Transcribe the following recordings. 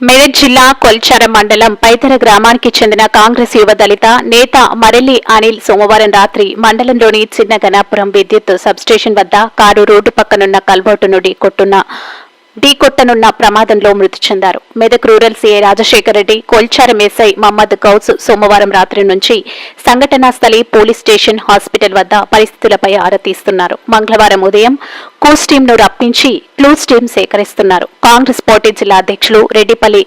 మెదక్ జిల్లా కొల్చార మండలం పైతర గ్రామానికి చెందిన కాంగ్రెస్ యువ దళిత నేత మరెల్లి అనిల్ సోమవారం రాత్రి మండలంలోని చిన్న గణాపురం విద్యుత్ సబ్స్టేషన్ వద్ద కారు రోడ్డు పక్కనున్న కల్వర్టును ఢీకొట్టనున్న ప్రమాదంలో మృతి చెందారు. Medak rural CI Rajasekhar Reddy, Kolcharam SI Mohammed Gous సోమవారం రాత్రి నుంచి సంఘటనా స్థలి పోలీస్ స్టేషన్, హాస్పిటల్ వద్ద పరిస్థితులపై ఆరా తీస్తున్నారు. మంగళవారం ఉదయం కూస్ టీంను రప్పించి క్లూస్ టీం సేకరిస్తున్నారు. కాంగ్రెస్ పార్టీ జిల్లా అధ్యక్షులు రెడ్డిపల్లి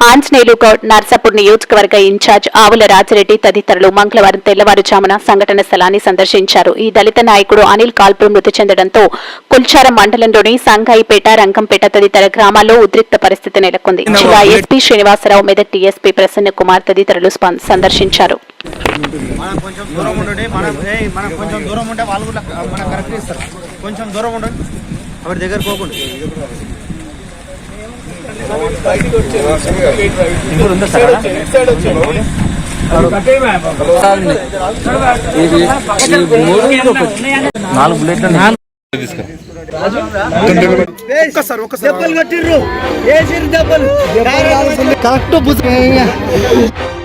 ఆంజనేయులు గౌడ్, నర్సాపూర్ నియోజకవర్గ ఇన్ఛార్జ్ ఆవుల రాజిరెడ్డి తదితరులు మంగళవారం తెల్లవారుజామున సంఘటన స్థలాన్ని సందర్శించారు. ఈ దళిత నాయకుడు అనిల్ కాల్పులు మృతి చెందడంతో కొల్చారం మండలంలోని సంగాయిపేట, రంగంపేట తదితర గ్రామాల్లో ఉద్రిక్త పరిస్థితి నెలకొంది. జిల్లా ఎస్పీ శ్రీనివాసరావు, మెదక్ టీఎస్పీ ప్రసన్న కుమార్ తదితరులు సందర్శించారు. కరెక్ట్